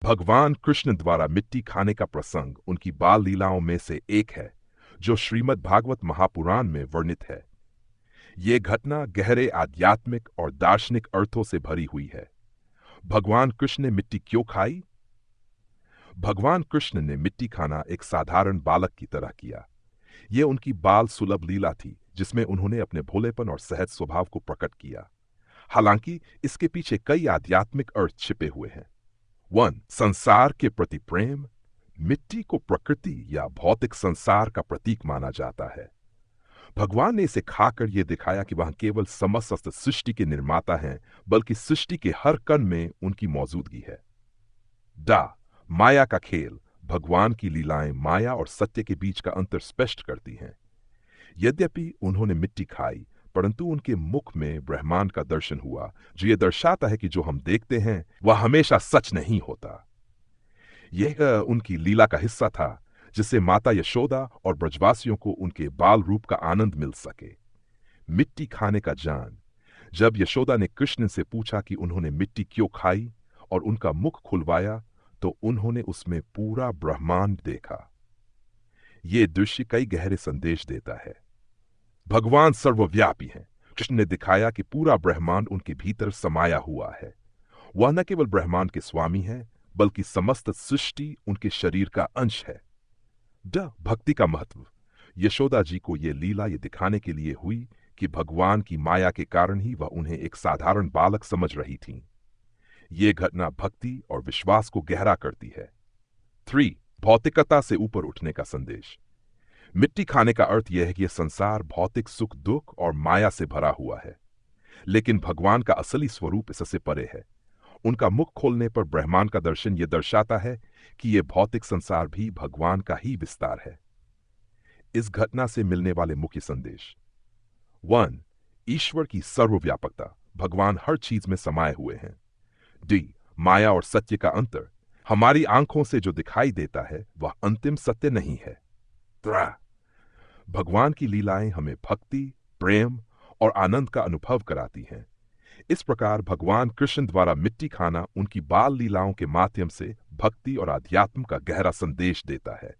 भगवान कृष्ण द्वारा मिट्टी खाने का प्रसंग उनकी बाल लीलाओं में से एक है जो श्रीमद् भागवत महापुराण में वर्णित है। ये घटना गहरे आध्यात्मिक और दार्शनिक अर्थों से भरी हुई है। भगवान कृष्ण ने मिट्टी क्यों खाई? भगवान कृष्ण ने मिट्टी खाना एक साधारण बालक की तरह किया। ये उनकी बाल सुलभ लीला थी जिसमें उन्होंने अपने भोलेपन और सहज स्वभाव को प्रकट किया। हालांकि इसके पीछे कई आध्यात्मिक अर्थ छिपे हुए हैं। 1. संसार के प्रति प्रेम। मिट्टी को प्रकृति या भौतिक संसार का प्रतीक माना जाता है। भगवान ने इसे खाकर यह दिखाया कि वह केवल समस्त सृष्टि के निर्माता हैं, बल्कि सृष्टि के हर कण में उनकी मौजूदगी है। डा माया का खेल। भगवान की लीलाएं माया और सत्य के बीच का अंतर स्पष्ट करती हैं। यद्यपि उन्होंने मिट्टी खाई, परंतु उनके मुख में ब्रह्मांड का दर्शन हुआ, जो यह दर्शाता है कि जो हम देखते हैं वह हमेशा सच नहीं होता। यह उनकी लीला का हिस्सा था जिससे माता यशोदा और ब्रजवासियों को उनके बाल रूप का आनंद मिल सके। मिट्टी खाने का जान। जब यशोदा ने कृष्ण से पूछा कि उन्होंने मिट्टी क्यों खाई और उनका मुख खुलवाया, तो उन्होंने उसमें पूरा ब्रह्मांड देखा। यह दृश्य कई गहरे संदेश देता है। भगवान सर्वव्यापी हैं। कृष्ण ने दिखाया कि पूरा ब्रह्मांड उनके भीतर समाया हुआ है। वह न केवल ब्रह्मांड के स्वामी हैं, बल्कि समस्त सृष्टि उनके शरीर का अंश है। भक्ति का महत्व। यशोदा जी को यह लीला ये दिखाने के लिए हुई कि भगवान की माया के कारण ही वह उन्हें एक साधारण बालक समझ रही थीं। यह घटना भक्ति और विश्वास को गहरा करती है। 3. भौतिकता से ऊपर उठने का संदेश। मिट्टी खाने का अर्थ यह है कि यह संसार भौतिक सुख दुख और माया से भरा हुआ है, लेकिन भगवान का असली स्वरूप इससे परे है। उनका मुख खोलने पर ब्रह्मांड का दर्शन यह दर्शाता है कि यह भौतिक संसार भी भगवान का ही विस्तार है। इस घटना से मिलने वाले मुख्य संदेश। 1. ईश्वर की सर्वव्यापकता। भगवान हर चीज में समाये हुए हैं। माया और सत्य का अंतर। हमारी आंखों से जो दिखाई देता है वह अंतिम सत्य नहीं है। भगवान की लीलाएं हमें भक्ति, प्रेम और आनंद का अनुभव कराती हैं। इस प्रकार भगवान कृष्ण द्वारा मिट्टी खाना उनकी बाल लीलाओं के माध्यम से भक्ति और आध्यात्म का गहरा संदेश देता है।